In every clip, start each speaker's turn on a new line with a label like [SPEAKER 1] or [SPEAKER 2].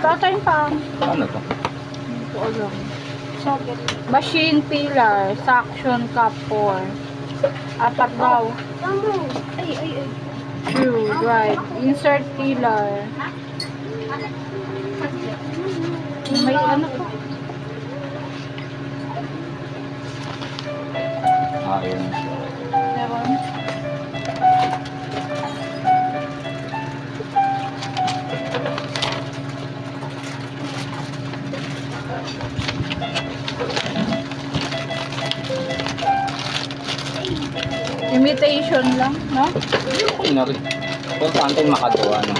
[SPEAKER 1] Tatay pa.
[SPEAKER 2] Ano to?
[SPEAKER 1] Hindi ko alam. Machine pillar, suction cup 4. Apat daw.
[SPEAKER 3] Ay.
[SPEAKER 1] True, right. Insert pillar. May ano pa?
[SPEAKER 2] Yun.
[SPEAKER 1] Meron. Imitation lang, no?
[SPEAKER 2] Okay na rin. Kung saan tayo makagawa ng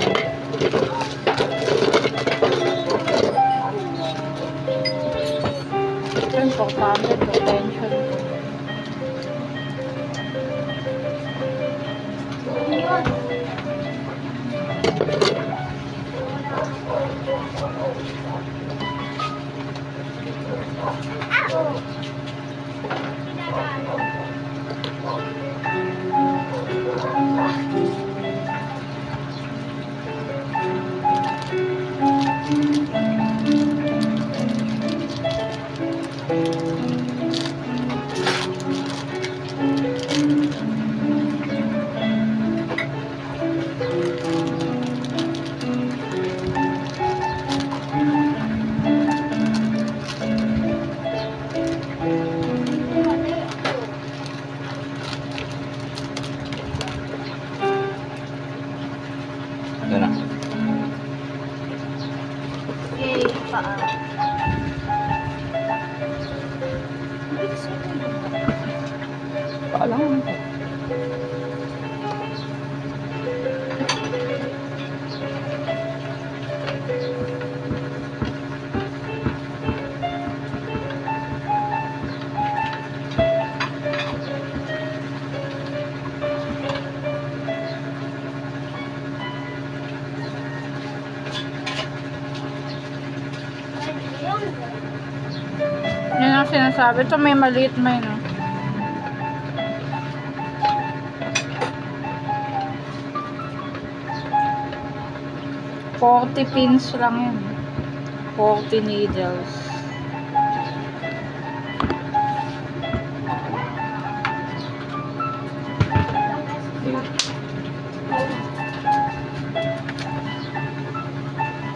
[SPEAKER 1] Importante to tension.
[SPEAKER 2] Yan na.
[SPEAKER 3] Okay, paa.
[SPEAKER 2] Paalam.
[SPEAKER 1] Yan ang sinasabi. Ito may maliit may, no? $40 pins lang yun. 40 needles.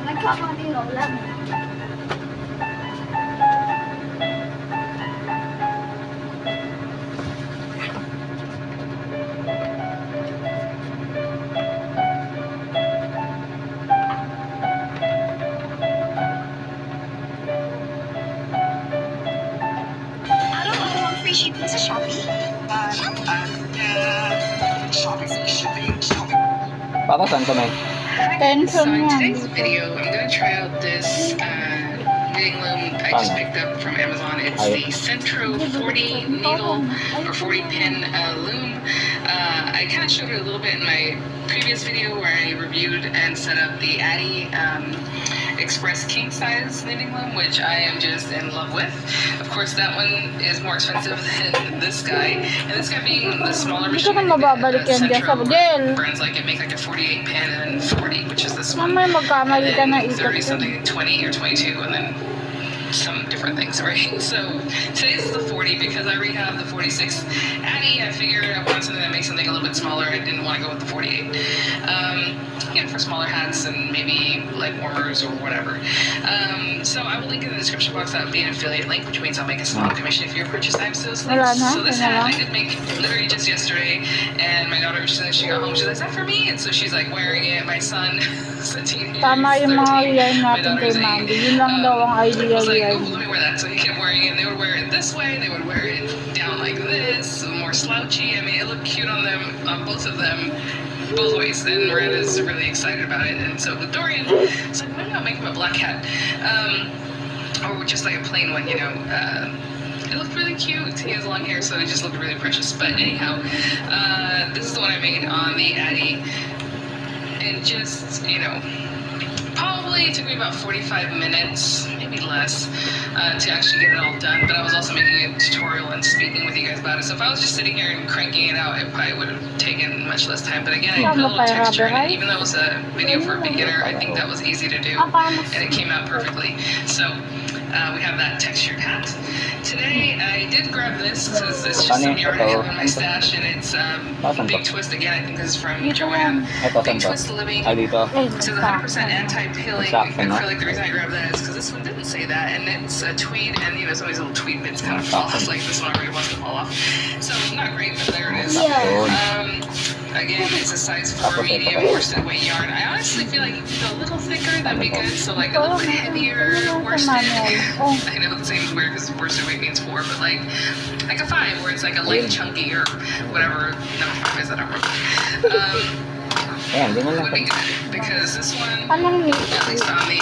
[SPEAKER 3] Nagkakamaliw lang.
[SPEAKER 4] Shipping sa Shopee? Shipping.
[SPEAKER 2] Para saan kami?
[SPEAKER 1] Tension
[SPEAKER 5] So in
[SPEAKER 1] yan.
[SPEAKER 5] today's video, I'm going to try out this knitting loom I just picked up from Amazon. It's the Centro 40 needle or 40 pin loom. I kind of showed it a little bit in my previous video where I reviewed and set up the Addi Express king size knitting loom, which I am just in love with. Of course, that one is more expensive than this guy, and this guy being the smaller
[SPEAKER 1] Hindi ko
[SPEAKER 5] machine.
[SPEAKER 1] na mababalik yan dyan sa model.
[SPEAKER 5] Brands like it make like a 48 pin and then 40, which is this one.
[SPEAKER 1] Mamay magkamali ka na
[SPEAKER 5] And then 30
[SPEAKER 1] ikot.
[SPEAKER 5] something, 20 or 22, and then some different things, right? So today's is the 40 because I already have the 46 Addi. I figured I wanted something that makes something a little bit smaller. I didn't want to go with the 48. Again, for smaller hats and maybe leg warmers or whatever. So I will link in the description box. That would be an affiliate link, which means I'll make a small commission if you purchase items to those links. So this hat I did make literally just yesterday, and my daughter, as soon as she got home, she's like, "Is that for me?" And so she's like wearing it. My son is a teenager.
[SPEAKER 1] Tama yung mga yarn
[SPEAKER 5] My
[SPEAKER 1] natin kay
[SPEAKER 5] daughter's 8.
[SPEAKER 1] Mandy. Yun lang daw ang
[SPEAKER 5] I
[SPEAKER 1] ideal
[SPEAKER 5] was like,
[SPEAKER 1] yarn.
[SPEAKER 5] "Oh, let me wear that." So he kept wearing it. They would wear it this way. They would wear it down like this, more slouchy. I mean, it looked cute on them, on both of them, both ways. And Red is really excited about it. And so with Dorian, it's like, why not make him a black hat? Or just like a plain one, you know. It looked really cute. He has long hair, so it just looked really precious. But anyhow, this is the one I made on the Addi. And just, you know, probably probably took me about 45 minutes, maybe less, to actually get it all done. But I was also making a tutorial and speaking with you guys about it. So if I was just sitting here and cranking it out, it probably would have taken much less time. But again, I put a little texture in it. Even though it was a video for a beginner, I think that was easy to do, and it came out perfectly. So we have that textured hat. Today I did grab this because it's just some yarn I have in my stash, and it's Big Twist again. I think this is from Joanne.
[SPEAKER 2] Ito,
[SPEAKER 5] Big
[SPEAKER 2] saan to?
[SPEAKER 5] Twist Living.
[SPEAKER 2] Ah, dito.
[SPEAKER 5] It says 100% anti-peeling
[SPEAKER 2] Sakto, no?
[SPEAKER 5] acrylic. The reason I grabbed that is because this one didn't say that, and it's a tweed, and you know some of these little tweed bits kind of fall off, like this one already wants to fall off. So not great, but there it is. Again, it's a size 4 medium worsted weight yarn. I honestly feel like if you go a little thicker, that'd be good. So like a little bit heavier worsted. I know it seems weird because worsted weight means 4, but like a 5 where it's like a light chunky or whatever number 5 is. I don't remember.
[SPEAKER 2] Ayan, ganyan lang.
[SPEAKER 5] Would be good because this one,
[SPEAKER 1] Anong need?
[SPEAKER 5] at least on the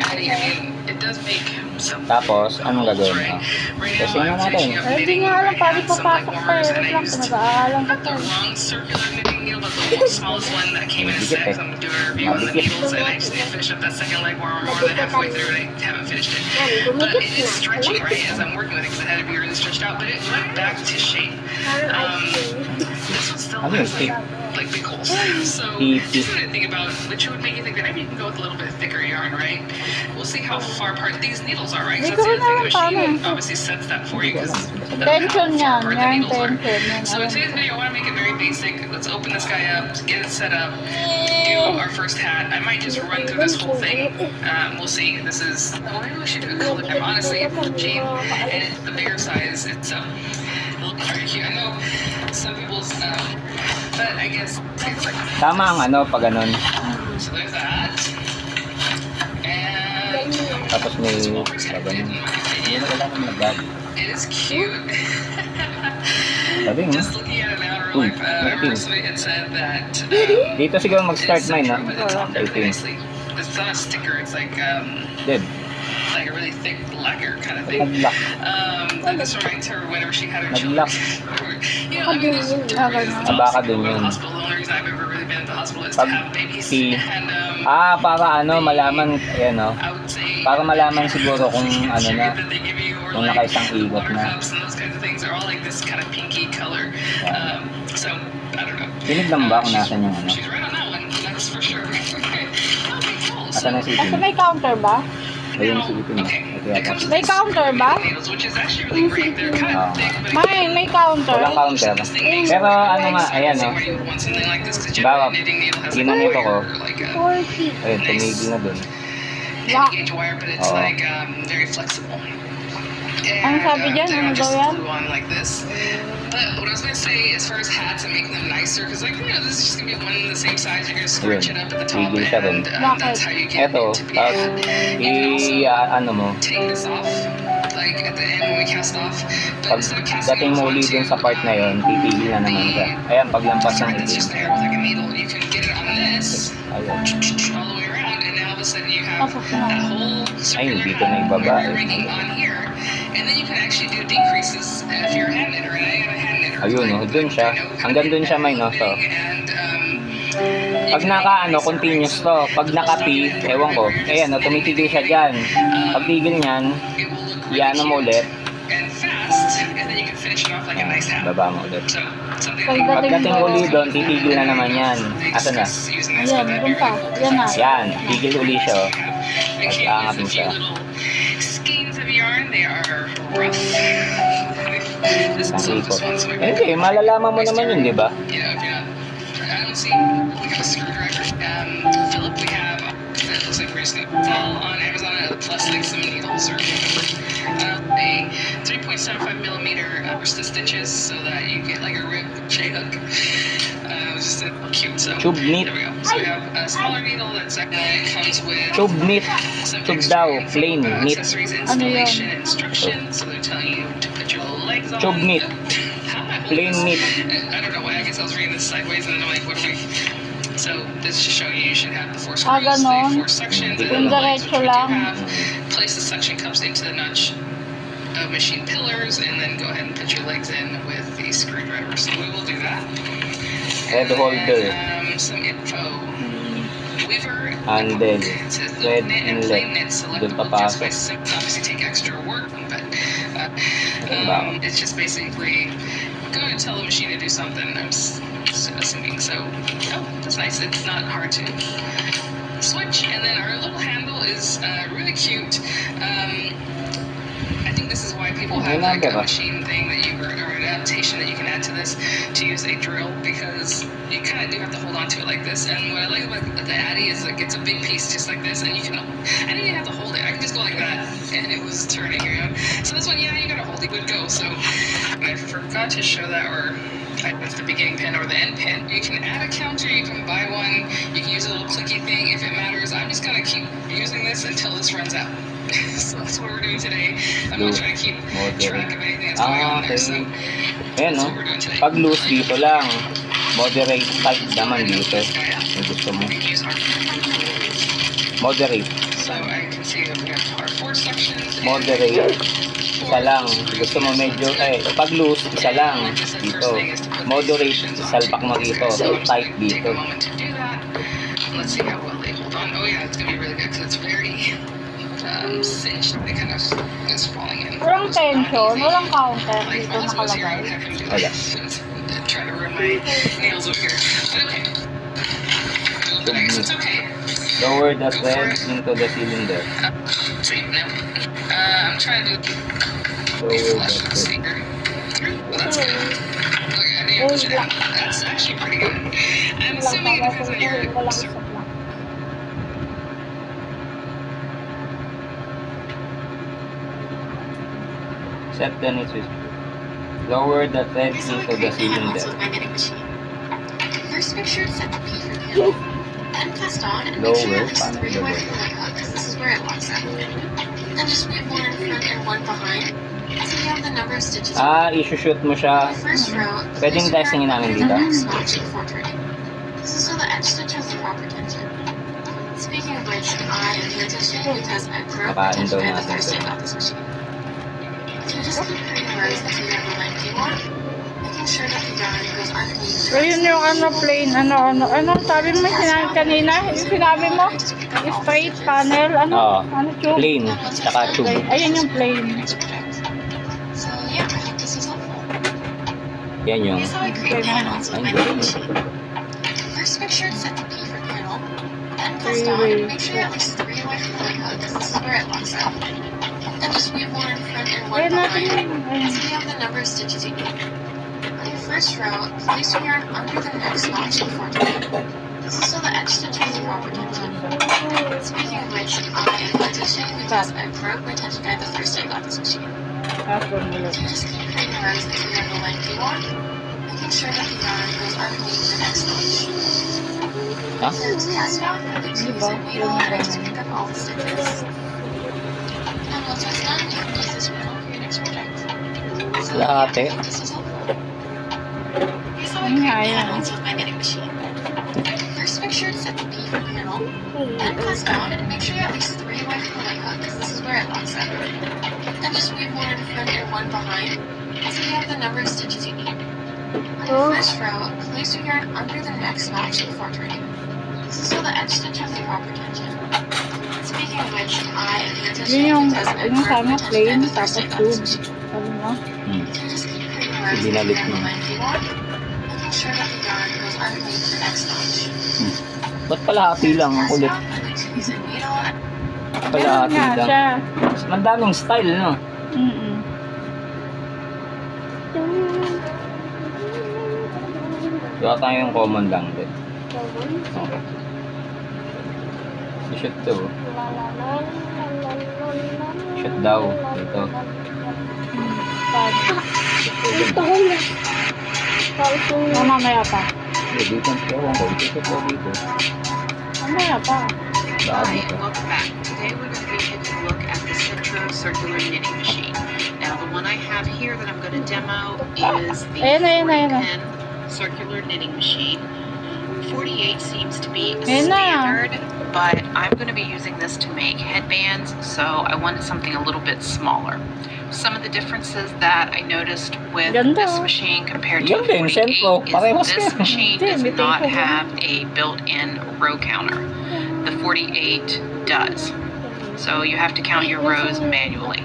[SPEAKER 5] Addy, I mean, it does make some.
[SPEAKER 2] Tapos, anong
[SPEAKER 5] holes,
[SPEAKER 2] gagawin
[SPEAKER 5] right?
[SPEAKER 2] mo?
[SPEAKER 5] Right
[SPEAKER 2] Kasi
[SPEAKER 5] now,
[SPEAKER 2] nga
[SPEAKER 5] I'm
[SPEAKER 2] natin.
[SPEAKER 5] finishing up
[SPEAKER 1] Hindi
[SPEAKER 5] knitting.
[SPEAKER 1] nga alam,
[SPEAKER 5] I
[SPEAKER 1] paano
[SPEAKER 5] had some leg
[SPEAKER 1] papasok pa
[SPEAKER 5] warmers
[SPEAKER 1] eh.
[SPEAKER 5] and I
[SPEAKER 1] Wait lang,
[SPEAKER 5] used
[SPEAKER 1] pinag-aalam
[SPEAKER 5] not
[SPEAKER 1] ko
[SPEAKER 5] the
[SPEAKER 1] pa.
[SPEAKER 5] wrong circular knitting needle, but the smallest one that came in a set. So I'm doing a review on the needles, and I just need to finish up that second leg warmer more than halfway through, and I haven't finished it. But it is stretching right as I'm working with it because it had to be really stretched out, but it went back to shape. This one still has like big holes. So just something to think about, which would make you think that maybe you can go with a little bit thicker yarn, right? We'll see how far apart these needles are, right? So that's the other thing. The machine obviously sets that for you because
[SPEAKER 1] Tension yan. Yan, tension.
[SPEAKER 5] so in today's video, I want to make it very basic. Let's open this guy up, get it set up, do our first hat. I might just run through this whole thing. We'll see. This is, well, maybe we should do a color. I'm honestly, Jean, and it's the bigger size. It's a little bit very cute. I know some people's, but I guess it's like,
[SPEAKER 2] Tama ang ano, pag ganun.
[SPEAKER 5] so there's that. And
[SPEAKER 2] Tapos may
[SPEAKER 5] small
[SPEAKER 2] pag
[SPEAKER 5] percent,
[SPEAKER 2] ganun.
[SPEAKER 5] in my
[SPEAKER 2] Hindi
[SPEAKER 5] opinion.
[SPEAKER 2] mo kailangan mag-bag.
[SPEAKER 5] It is cute.
[SPEAKER 2] Sabi mo.
[SPEAKER 5] Just looking at it now in real life, I remember somebody had said that
[SPEAKER 2] Dito siguro mag-start mine, no?
[SPEAKER 5] but it's on there really
[SPEAKER 2] 18.
[SPEAKER 5] nicely. It's not a sticker, it's like
[SPEAKER 2] Dead.
[SPEAKER 5] like a really thick lacquer kind of thing.
[SPEAKER 2] Nag-lock.
[SPEAKER 5] That this reminds her whenever she had her
[SPEAKER 2] Nag-lock.
[SPEAKER 5] children. You know, I mean, there's different reasons to
[SPEAKER 2] Baka
[SPEAKER 5] go
[SPEAKER 2] dun
[SPEAKER 5] to the
[SPEAKER 2] yun.
[SPEAKER 5] hospital. The only reason I've ever really been to the hospital is to
[SPEAKER 2] Pag
[SPEAKER 5] have babies.
[SPEAKER 2] si-
[SPEAKER 5] And
[SPEAKER 2] Para ano, malaman, ayan o.
[SPEAKER 5] I would say
[SPEAKER 2] Para malaman siguro kung ano na,
[SPEAKER 5] that they give you, or
[SPEAKER 2] kung
[SPEAKER 5] like
[SPEAKER 2] nakaisang ikot
[SPEAKER 5] water
[SPEAKER 2] na.
[SPEAKER 5] cups and those kinds of things are all like this kind of pinky color. So I don't know.
[SPEAKER 2] Pinig lang ba kung nasan yung ano?
[SPEAKER 5] She's right on that one. That's for sure. Okay, cool.
[SPEAKER 2] Asan na si
[SPEAKER 1] Kasi
[SPEAKER 2] Itin?
[SPEAKER 1] may counter ba?
[SPEAKER 2] Ayun si Itin.
[SPEAKER 5] Okay.
[SPEAKER 2] Ito
[SPEAKER 5] It
[SPEAKER 2] yata.
[SPEAKER 5] comes with
[SPEAKER 1] May counter ba?
[SPEAKER 5] needles, which is actually really great. They're kind of thick, but
[SPEAKER 1] May counter.
[SPEAKER 2] Walang counter. Pero ano nga, ayan o.
[SPEAKER 5] where you would want something like this because
[SPEAKER 2] Bawa,
[SPEAKER 5] generally knitting needle has
[SPEAKER 2] ginanito ko.
[SPEAKER 5] like a
[SPEAKER 1] 40.
[SPEAKER 2] Ayun, tumigil na dun.
[SPEAKER 1] Yeah.
[SPEAKER 5] heavy gauge wire, but it's
[SPEAKER 2] Oo.
[SPEAKER 5] like very flexible.
[SPEAKER 1] Ang sabi dyan,
[SPEAKER 5] they
[SPEAKER 1] ano
[SPEAKER 5] don't just
[SPEAKER 1] daw yan?
[SPEAKER 5] glue on like this. But what I was gonna say, as far as hats and making them nicer, because like this is just gonna be one the same size. You're gonna scrunch it up at the top,
[SPEAKER 2] Tigil siya dun.
[SPEAKER 5] and that's how you get
[SPEAKER 2] Eto,
[SPEAKER 5] it to be.
[SPEAKER 2] tapos
[SPEAKER 5] You can also
[SPEAKER 2] ano mo,
[SPEAKER 5] take this off, like at the end when we cast off. But
[SPEAKER 2] pag
[SPEAKER 5] instead of casting
[SPEAKER 2] dating
[SPEAKER 5] off
[SPEAKER 2] mo uli
[SPEAKER 5] onto,
[SPEAKER 2] dun sa part na yon, titigil na naman siya. Ayan, paglampas ng
[SPEAKER 5] It's
[SPEAKER 2] itim.
[SPEAKER 5] just there with like a needle. You can get it on this
[SPEAKER 2] Ayun.
[SPEAKER 5] all the way around, and now all of a sudden you have that whole circular
[SPEAKER 2] hindi ko na
[SPEAKER 5] hat
[SPEAKER 2] ibaba,
[SPEAKER 5] where you're
[SPEAKER 2] eh.
[SPEAKER 5] rigging on here, and then you can actually do decreases if you're a hand knitter, and I am a hand knitter.
[SPEAKER 2] Ayun,
[SPEAKER 5] Like,
[SPEAKER 2] dun siya.
[SPEAKER 5] I know how to
[SPEAKER 2] Hanggang dun
[SPEAKER 5] knit
[SPEAKER 2] siya may,
[SPEAKER 5] and
[SPEAKER 2] no? So,
[SPEAKER 5] and,
[SPEAKER 2] pag naka ano, continuous to. Pag naka P, ewan ko. Ayan, no, tumitigil siya dyan. Pag tigil niyan,
[SPEAKER 5] it will look really
[SPEAKER 2] iano mo
[SPEAKER 5] cute
[SPEAKER 2] ulit.
[SPEAKER 5] and fast, and then you can finish it off like a nice hat.
[SPEAKER 2] Baba mo ulit.
[SPEAKER 5] So, something to think
[SPEAKER 1] Pag
[SPEAKER 5] about.
[SPEAKER 2] Pagdating uli doon, titigil na naman yan. Asan na?
[SPEAKER 1] Ayan, dun pa. Yan na.
[SPEAKER 2] Yan, tigil uli siya. Oh.
[SPEAKER 5] I came
[SPEAKER 2] Pag-aangat
[SPEAKER 5] with a
[SPEAKER 2] mo
[SPEAKER 5] few
[SPEAKER 2] siya.
[SPEAKER 5] little skeins of yarn. They are rough. This is
[SPEAKER 2] Ang
[SPEAKER 5] this
[SPEAKER 2] ikot.
[SPEAKER 5] one's my
[SPEAKER 2] Hindi, malalaman mo naman yun, di ba?
[SPEAKER 5] You know, if you're not, I don't see. We got a screwdriver. Philip, we have. It looks like we're just gonna fall on Amazon plus like some needles or a 3.75 millimeter versus stitches so that you get like a rib J hook. Just cute. So
[SPEAKER 2] Tube knit.
[SPEAKER 5] there we go. So we have a smaller needle that comes with
[SPEAKER 2] Tube knit.
[SPEAKER 5] some
[SPEAKER 2] Tube
[SPEAKER 5] extra
[SPEAKER 2] daw,
[SPEAKER 5] info
[SPEAKER 2] plain
[SPEAKER 5] about
[SPEAKER 2] knit.
[SPEAKER 5] accessories,
[SPEAKER 1] Ano yun?
[SPEAKER 5] installation, instructions. So they're telling you to put your little legs on.
[SPEAKER 2] Tube knit.
[SPEAKER 5] How am I holding
[SPEAKER 2] Plain
[SPEAKER 5] this?
[SPEAKER 2] knit.
[SPEAKER 5] I don't know why. I guess I was reading this sideways and then I'm like, what am I? So this is just showing you should have the 4 screws,
[SPEAKER 1] ganon.
[SPEAKER 5] the 4 sections, and
[SPEAKER 2] Kung
[SPEAKER 5] then the legs, which
[SPEAKER 1] diretso
[SPEAKER 5] we do
[SPEAKER 1] lang.
[SPEAKER 5] have. Place the suction cups into the notch of machine pillars, and then go ahead and put your legs in with the screwdriver. So we will do that.
[SPEAKER 2] Head
[SPEAKER 5] And then,
[SPEAKER 2] holder.
[SPEAKER 5] some info. weaver.
[SPEAKER 2] Handle.
[SPEAKER 5] It says
[SPEAKER 2] Thread
[SPEAKER 5] knit and
[SPEAKER 2] inlet.
[SPEAKER 5] plain knit
[SPEAKER 2] Doon
[SPEAKER 5] selectable just by
[SPEAKER 2] papasok.
[SPEAKER 5] obviously take extra work, but it's just basically going to tell the machine to do something. I'm assuming so. Oh, that's nice. It's not hard to switch. And then our little handle is really cute. I think this is why people have like a machine thing that you or an adaptation that you can add to this to use a drill, because you kind of do have to hold on to it like this. And what I like about the Addy is like it's a big piece just like this, and you can. I didn't even have to hold it. I can just go like that, and it was turning. You know. So this one, yeah, you gotta hold it. Would go. So I forgot to show that, or with the beginning pin or the end pin. You can add a counter. You can buy one. You can use a little clicky thing if it matters. I'm just gonna keep using this until this runs out. So that's what we're doing today. I'm not trying to keep track of anything that's going on there. So
[SPEAKER 2] Ayan, no? Pag loose dito lang. Moderate type naman dito. Kung gusto mo. Moderate.
[SPEAKER 5] So I can see that we have our 4 sections.
[SPEAKER 2] Moderate. Isa lang. Gusto mo medyo, pag loose, isa lang. Dito. Moderate. Salpak mo dito. Tight dito.
[SPEAKER 5] Let's see how well they hold on. Oh yeah, it's going to be really good because it's very cinched. It kind of is falling in.
[SPEAKER 1] Walang tension, walang counter
[SPEAKER 5] Like,
[SPEAKER 1] dito
[SPEAKER 5] for this here, I'm
[SPEAKER 1] nakalagay.
[SPEAKER 5] having to
[SPEAKER 2] Wala.
[SPEAKER 5] try to ruin my nails over here. But okay. But I guess it's okay.
[SPEAKER 2] Lower the thread into the cylinder.
[SPEAKER 5] Sweet, no. I'm trying to do
[SPEAKER 2] Lower
[SPEAKER 5] flush
[SPEAKER 2] the
[SPEAKER 5] the
[SPEAKER 2] thread.
[SPEAKER 5] speaker. Well, that's good. Okay, I didn't push it out. That's actually pretty good. I'm
[SPEAKER 1] Walang
[SPEAKER 5] assuming it depends on your
[SPEAKER 1] walang isap lang.
[SPEAKER 2] Set the knit switch. Lower the thread
[SPEAKER 4] Here's how I
[SPEAKER 2] into the
[SPEAKER 4] create my handles
[SPEAKER 2] cylinder.
[SPEAKER 4] with my knitting machine. First, make sure to set the P for panel. Then press on and make sure
[SPEAKER 2] Lower,
[SPEAKER 4] at least
[SPEAKER 2] paano
[SPEAKER 4] 3 away
[SPEAKER 2] lower?
[SPEAKER 4] from the right hook, because this is where it locks up. Then just weave 1 in front and 1 behind. So you have the number of stitches.
[SPEAKER 2] Isushoot mo siya.
[SPEAKER 4] The first row,
[SPEAKER 2] Pwedeng
[SPEAKER 4] place your
[SPEAKER 2] testingin
[SPEAKER 4] yarn
[SPEAKER 2] namin
[SPEAKER 4] under the
[SPEAKER 2] dito.
[SPEAKER 4] next notch before turning. This is so the edge stitch has the proper tension. Speaking of which, I am hand stitching because I broke the
[SPEAKER 2] Nakain
[SPEAKER 4] tension
[SPEAKER 2] daw
[SPEAKER 4] band the
[SPEAKER 2] natin
[SPEAKER 4] first
[SPEAKER 2] ito.
[SPEAKER 4] day I got this machine. So just keep creating rows until you have the length you want, making sure that the yarn goes underneath.
[SPEAKER 1] So yun yung plain, ano, sabi mo sinabi kanina? Yung sinabi mo? Straight panel,
[SPEAKER 2] Oo.
[SPEAKER 1] ano tube?
[SPEAKER 2] Plain. Tsaka tube.
[SPEAKER 1] Ayun yung plain.
[SPEAKER 4] So yeah, I hope this is helpful.
[SPEAKER 2] Yan yung.
[SPEAKER 4] Here's how I create panels with my
[SPEAKER 2] Ay,
[SPEAKER 4] knitting machine. First, make sure to set the P for panel. Then press
[SPEAKER 1] Three
[SPEAKER 4] down
[SPEAKER 1] ways.
[SPEAKER 4] and make sure you're at least 3 away from the right hook, because this is where it locks up. Then just weave 1 in front and 1
[SPEAKER 1] Ayun natin
[SPEAKER 4] behind.
[SPEAKER 1] yun. Ayun.
[SPEAKER 4] So you have the number of stitches you need. On your first row, place your yarn under the next notch before turning. This is so the edge stitch has the proper tension. Speaking of which, I am hand stitching because I broke my tension guide the first day I got this machine.
[SPEAKER 1] Tapos ulit.
[SPEAKER 4] So just keep creating rows until you have the length you want, making sure that the yarn goes underneath the next notch.
[SPEAKER 2] Ha?
[SPEAKER 4] So to test out, I like to use a needle and I just pick up all the stitches. And once it's done, you can use this needle for your next project. So yeah, I
[SPEAKER 2] Latte.
[SPEAKER 4] hope this was helpful. Here's how I
[SPEAKER 1] Yeah,
[SPEAKER 4] create
[SPEAKER 1] yeah.
[SPEAKER 4] panels with my knitting machine. First, make sure to set the P for panel, then press down and make sure you're at least 3 away from the right hook, because this is where it locks up. Then just weave 1 in front and 1 behind, so you have the number of stitches you need. On your first row, place your yarn under the next notch before turning. This is so the edge stitch has the proper tension. Speaking of which, I am hand stitching
[SPEAKER 1] Yun yung,
[SPEAKER 4] because I
[SPEAKER 1] yung
[SPEAKER 4] broke my
[SPEAKER 1] sama
[SPEAKER 4] tension
[SPEAKER 1] plain,
[SPEAKER 4] guide the first
[SPEAKER 1] tapos
[SPEAKER 4] day I got this
[SPEAKER 1] tube.
[SPEAKER 4] machine.
[SPEAKER 1] Sabi mo?
[SPEAKER 4] So just keep creating rows until
[SPEAKER 2] Binalit
[SPEAKER 4] you have the
[SPEAKER 2] mo.
[SPEAKER 4] length you want, making sure that the yarn goes underneath the next notch.
[SPEAKER 2] Ba't kalahati lang? Ang kulit. Kalahati
[SPEAKER 1] Nga
[SPEAKER 2] lang.
[SPEAKER 1] siya.
[SPEAKER 2] Mandaming style, no?
[SPEAKER 1] Mm-mm.
[SPEAKER 2] Gawa tayo yung common lang din. Okay. I-shoot to. Shoot daw. Dito.
[SPEAKER 1] Mamaya pa.
[SPEAKER 2] Dito. Dito.
[SPEAKER 1] Mamaya pa.
[SPEAKER 2] Baka
[SPEAKER 6] Hi,
[SPEAKER 2] dito.
[SPEAKER 6] and welcome back. Today we're going to be taking a look at the Centro Circular Knitting Machine. Now the one I have here that I'm going to demo is the
[SPEAKER 1] Ayan na,
[SPEAKER 6] 40-pin circular knitting machine. 48 seems to be
[SPEAKER 1] Ayan na.
[SPEAKER 6] standard, but I'm going to be using this to make headbands, so I wanted something a little bit smaller. Some of the differences that I noticed with
[SPEAKER 1] Ganda.
[SPEAKER 6] this machine compared to
[SPEAKER 2] Yan
[SPEAKER 6] the
[SPEAKER 2] din,
[SPEAKER 6] 48
[SPEAKER 2] Centro. Parehas
[SPEAKER 6] is this
[SPEAKER 2] yan.
[SPEAKER 6] machine
[SPEAKER 1] Hindi,
[SPEAKER 6] does
[SPEAKER 1] may
[SPEAKER 6] not
[SPEAKER 1] tape pa yan.
[SPEAKER 6] have a built-in row counter. 48 does. So you have to count your rows manually.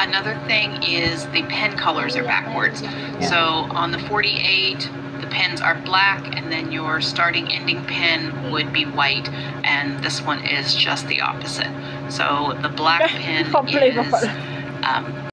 [SPEAKER 6] Another thing is the pen colors are backwards. So on the 48, the pens are black, and then your starting ending pen would be white, and this one is just the opposite. So the black pen is